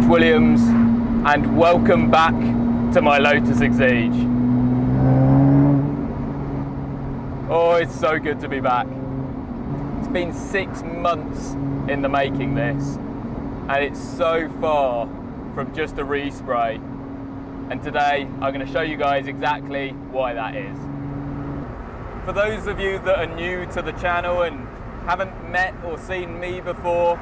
GFWilliams and welcome back to my Lotus Exige. Oh, it's so good to be back. It's been 6 months in the making this, and it's so far from just a respray. And today I'm going to show you guys exactly why that is. For those of you that are new to the channel and haven't met or seen me before,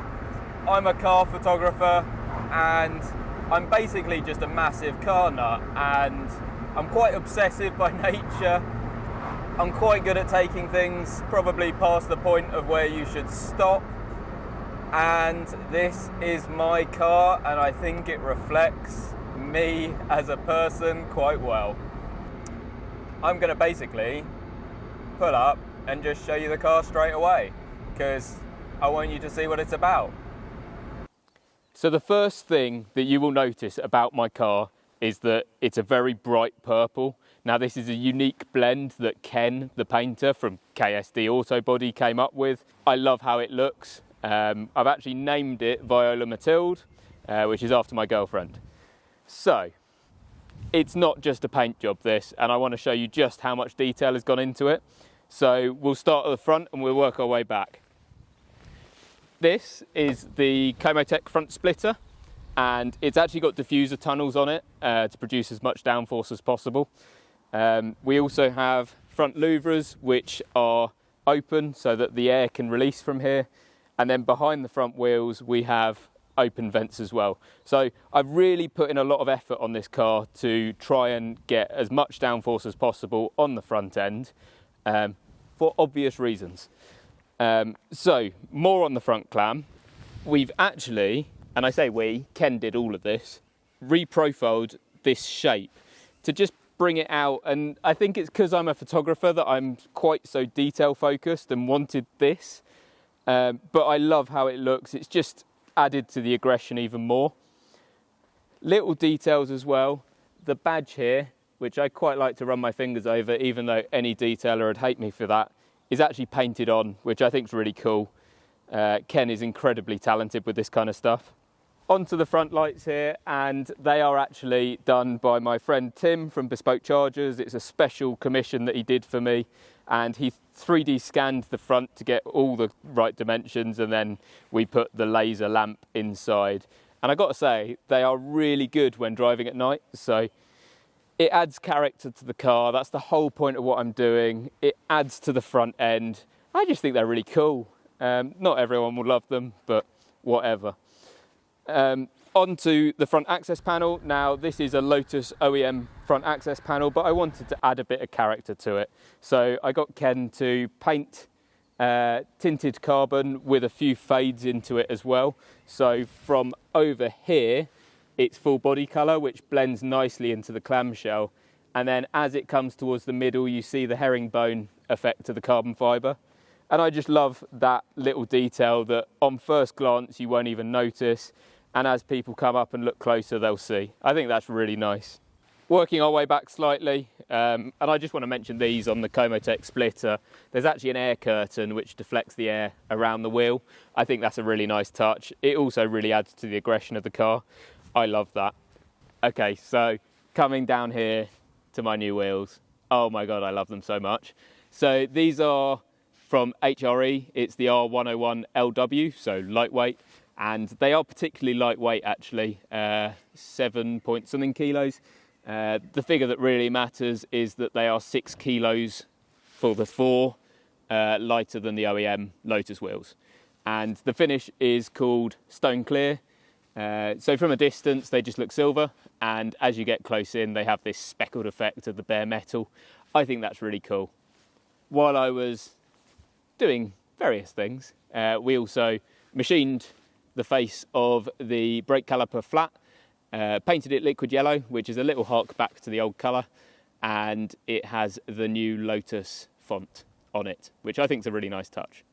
I'm a car photographer and I'm basically just a massive car nut, and I'm quite obsessive by nature. I'm quite good at taking things probably past the point of where you should stop, and this is my car and I think it reflects me as a person quite well. I'm going to basically pull up and just show you the car straight away because I want you to see what it's about. So the first thing that you will notice about my car is that it's a very bright purple. Now this is a unique blend that Ken, the painter from KSD Autobody, came up with. I love how it looks. I've actually named it Viola Matilde, which is after my girlfriend. So it's not just a paint job this, and I want to show you just how much detail has gone into it. So we'll start at the front and we'll work our way back. This is the Komotek front splitter, and it's actually got diffuser tunnels on it to produce as much downforce as possible. We also have front louvres which are open so that the air can release from here, and then behind the front wheels we have open vents as well. So I've really put in a lot of effort on this car to try and get as much downforce as possible on the front end for obvious reasons. So more on the front clam. We've actually, and I say we, Ken did all of this, reprofiled this shape to just bring it out, and I think it's because I'm a photographer that I'm quite so detail focused and wanted this, but I love how it looks. It's just added to the aggression even more. Little details as well. The badge here, which I quite like to run my fingers over, even though any detailer would hate me for that, is actually painted on, which I think is really cool. Ken is incredibly talented with this kind of stuff. Onto the front lights here, and they are actually done by my friend Tim from Bespoke Chargers. It's a special commission that he did for me, and he 3D scanned the front to get all the right dimensions, and then we put the laser lamp inside. And I got to say, they are really good when driving at night, so it adds character to the car. That's the whole point of what I'm doing. It adds to the front end. I just think they're really cool. Not everyone will love them, but whatever. Onto the front access panel. Now this is a Lotus OEM front access panel, but I wanted to add a bit of character to it. So I got Ken to paint tinted carbon with a few fades into it as well. So from over here, it's full body colour, which blends nicely into the clamshell. And then as it comes towards the middle, you see the herringbone effect to the carbon fibre. And I just love that little detail that on first glance you won't even notice. And as people come up and look closer, they'll see. I think that's really nice. Working our way back slightly, and I just want to mention these on the Komotek splitter. There's actually an air curtain which deflects the air around the wheel. I think that's a really nice touch. It also really adds to the aggression of the car. I love that. Okay, so coming down here to my new wheels. Oh my God, I love them so much. So these are from HRE. It's the R101 LW, so lightweight. And they are particularly lightweight actually, 7 point something kilos. The figure that really matters is that they are 6 kilos for the 4, lighter than the OEM Lotus wheels. And the finish is called Stone Clear. So from a distance, they just look silver. And as you get close in, they have this speckled effect of the bare metal. I think that's really cool. While I was doing various things, we also machined the face of the brake caliper flat, painted it liquid yellow, which is a little hark back to the old colour, and it has the new Lotus font on it, which I think is a really nice touch.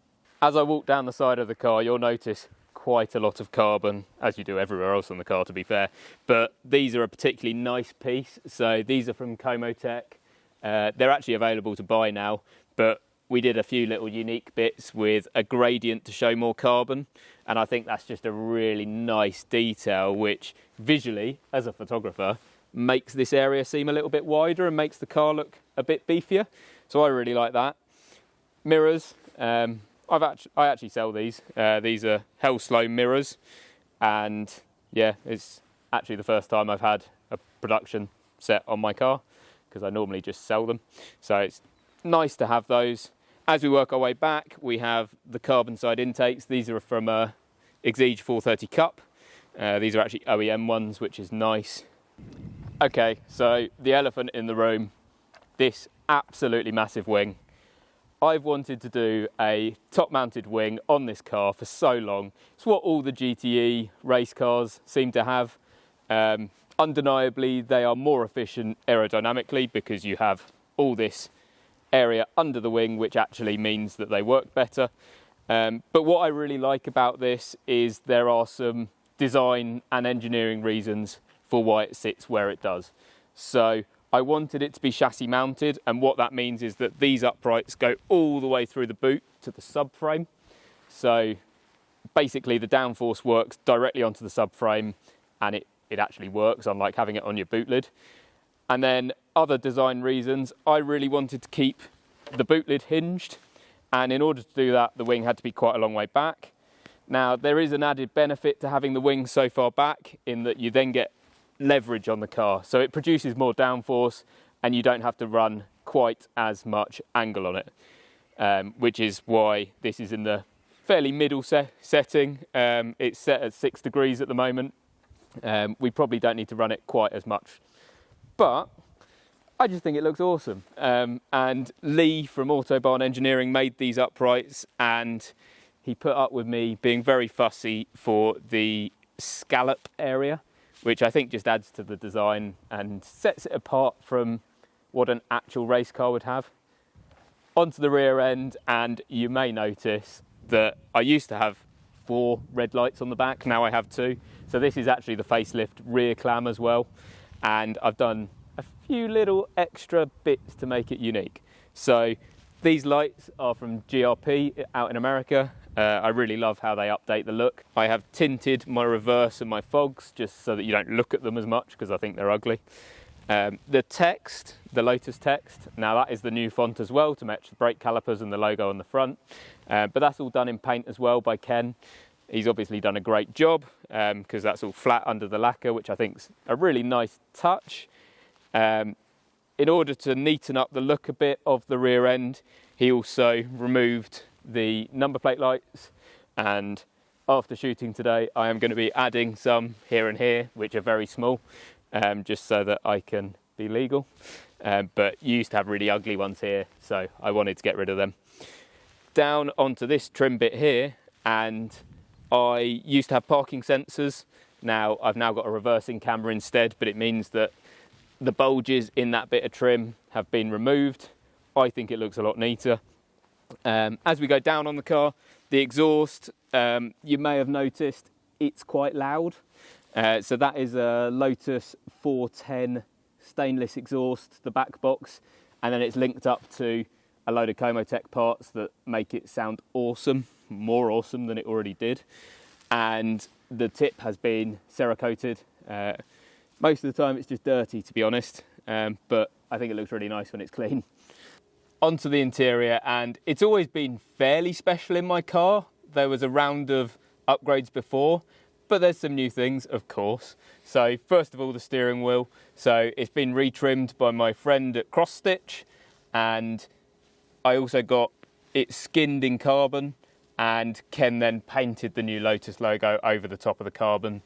As I walk down the side of the car, you'll notice quite a lot of carbon, as you do everywhere else on the car to be fair, but these are a particularly nice piece. So these are from Komotek. They're actually available to buy now, but we did a few little unique bits with a gradient to show more carbon, and I think that's just a really nice detail which visually, as a photographer, makes this area seem a little bit wider and makes the car look a bit beefier. So I really like that. Mirrors, I actually sell these. These are Hellslow mirrors, and yeah, it's actually the first time I've had a production set on my car, because I normally just sell them. So it's nice to have those. As we work our way back, we have the carbon side intakes. These are from Exige 430 Cup. These are actually OEM ones, which is nice. Okay, so the elephant in the room, this absolutely massive wing. I've wanted to do a top-mounted wing on this car for so long. It's what all the GTE race cars seem to have. Undeniably, they are more efficient aerodynamically because you have all this area under the wing, which actually means that they work better. But what I really like about this is there are some design and engineering reasons for why it sits where it does. So I wanted it to be chassis mounted, and what that means is that these uprights go all the way through the boot to the subframe. So basically the downforce works directly onto the subframe, and it actually works, unlike having it on your boot lid. And then other design reasons, I really wanted to keep the boot lid hinged, and in order to do that, the wing had to be quite a long way back. Now, there is an added benefit to having the wing so far back in that you then get leverage on the car. So it produces more downforce and you don't have to run quite as much angle on it, which is why this is in the fairly middle setting. It's set at 6 degrees at the moment. We probably don't need to run it quite as much, but I just think it looks awesome. And Lee from Autobahn Engineering made these uprights, and he put up with me being very fussy for the scallop area, which I think just adds to the design and sets it apart from what an actual race car would have. Onto the rear end, and you may notice that I used to have 4 red lights on the back, now I have 2. So this is actually the facelift rear clam as well, and I've done a few little extra bits to make it unique. So these lights are from GRP out in America. I really love how they update the look. I have tinted my reverse and my fogs just so that you don't look at them as much because I think they're ugly. The text, the Lotus text, now that is the new font as well to match the brake calipers and the logo on the front. But that's all done in paint as well by Ken. He's obviously done a great job because that's all flat under the lacquer, which I think is a really nice touch. In order to neaten up the look a bit of the rear end, he also removed the number plate lights, and after shooting today I am going to be adding some here and here, which are very small, just so that I can be legal. But you used to have really ugly ones here, so I wanted to get rid of them. Down onto this trim bit here, and I used to have parking sensors. Now I've now got a reversing camera instead, but it means that the bulges in that bit of trim have been removed. I think it looks a lot neater. As we go down on the car, the exhaust, you may have noticed it's quite loud. So that is a Lotus 410 stainless exhaust, the back box, and then it's linked up to a load of Komotek parts that make it sound awesome, more awesome than it already did. And the tip has been Cerakoted. Most of the time it's just dirty, to be honest, but I think it looks really nice when it's clean. Onto the interior, and it's always been fairly special in my car. There was a round of upgrades before, but there's some new things, of course. So first of all, the steering wheel. So it's been retrimmed by my friend at Cross Stitch, and I also got it skinned in carbon, and Ken then painted the new Lotus logo over the top of the carbon.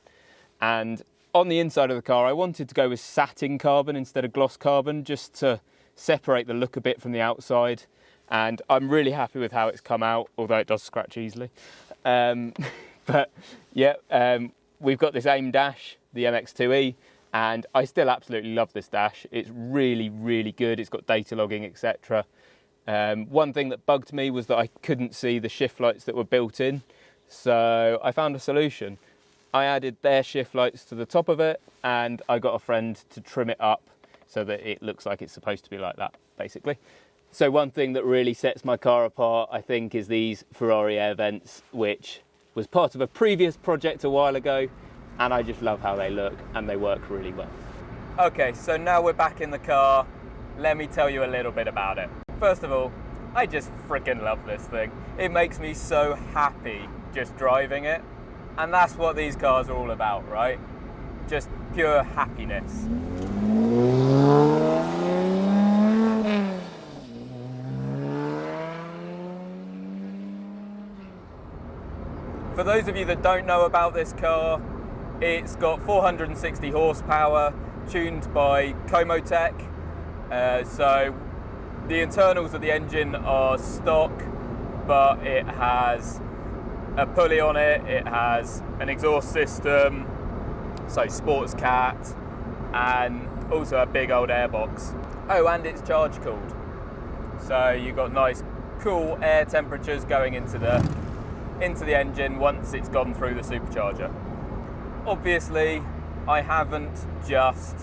And on the inside of the car, I wanted to go with satin carbon instead of gloss carbon, just to separate the look a bit from the outside, and I'm really happy with how it's come out, although it does scratch easily. But yeah, we've got this AIM dash, the MX2E, and I still absolutely love this dash. It's really, really good. It's got data logging, etc. One thing that bugged me was that I couldn't see the shift lights that were built in, so I found a solution. I added their shift lights to the top of it, and I got a friend to trim it up so that it looks like it's supposed to be like that, basically. So one thing that really sets my car apart, I think, is these Ferrari Air Vents, which was part of a previous project a while ago, and I just love how they look and they work really well. Okay, so now we're back in the car. Let me tell you a little bit about it. First of all, I just freaking love this thing. It makes me so happy just driving it, and that's what these cars are all about, right? Just pure happiness. For those of you that don't know about this car, it's got 460 horsepower, tuned by Komotek. So the internals of the engine are stock, but it has a pulley on it, it has an exhaust system, so sports cat, and also a big old airbox. Oh, and it's charge cooled. So you've got nice cool air temperatures going into the engine once it's gone through the supercharger. Obviously, I haven't just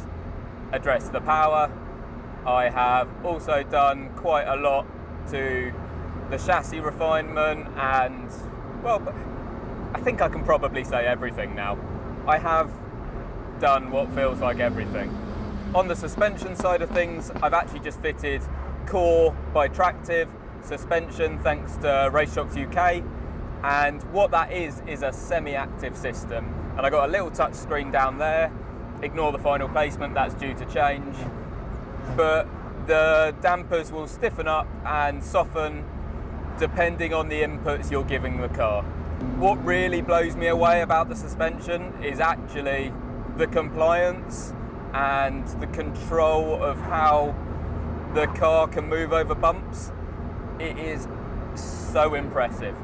addressed the power. I have also done quite a lot to the chassis refinement, and well, I think I can probably say everything now. I have done what feels like everything. On the suspension side of things, I've actually just fitted Core by Tractive suspension thanks to RaceShocks UK. And what that is a semi-active system. And I got a little touch screen down there. Ignore the final placement, that's due to change. But the dampers will stiffen up and soften depending on the inputs you're giving the car. What really blows me away about the suspension is actually the compliance and the control of how the car can move over bumps. It is so impressive.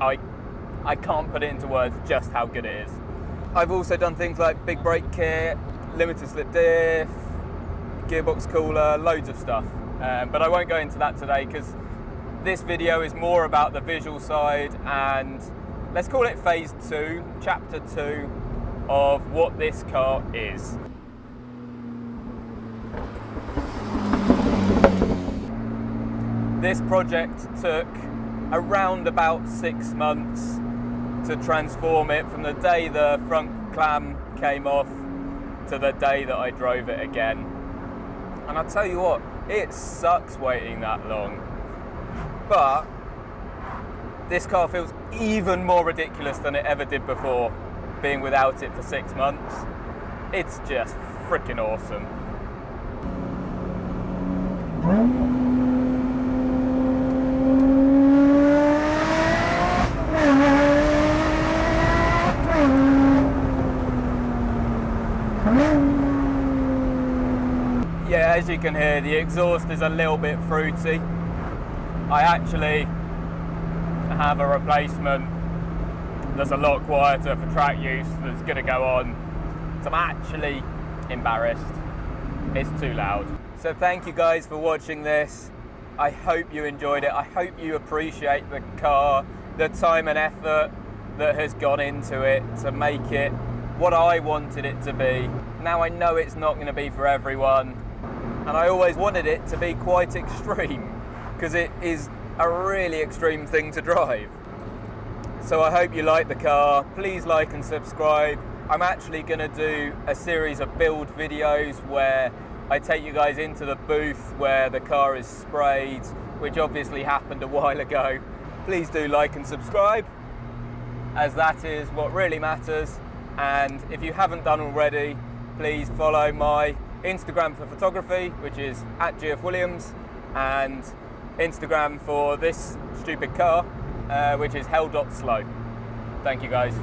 I can't put it into words just how good it is. I've also done things like big brake kit, limited slip diff, gearbox cooler, loads of stuff. But I won't go into that today because this video is more about the visual side, and let's call it phase 2, chapter 2 of what this car is. This project took around about 6 months to transform it from the day the front clam came off to the day that I drove it again. And I'll tell you what, it sucks waiting that long. But this car feels even more ridiculous than it ever did before, being without it for 6 months. It's just freaking awesome. Yeah, as you can hear, the exhaust is a little bit fruity. I actually have a replacement that's a lot quieter for track use that's going to go on. So I'm actually embarrassed. It's too loud. So thank you guys for watching this. I hope you enjoyed it. I hope you appreciate the car, the time and effort that has gone into it to make it what I wanted it to be. Now I know it's not going to be for everyone, and I always wanted it to be quite extreme because it is a really extreme thing to drive. So I hope you like the car. Please like and subscribe. I'm actually going to do a series of build videos where I take you guys into the booth where the car is sprayed, which obviously happened a while ago. Please do like and subscribe, as that is what really matters. And if you haven't done already, please follow my Instagram for photography, which is at GFWilliams, and Instagram for this stupid car, which is hell.slow. Thank you guys.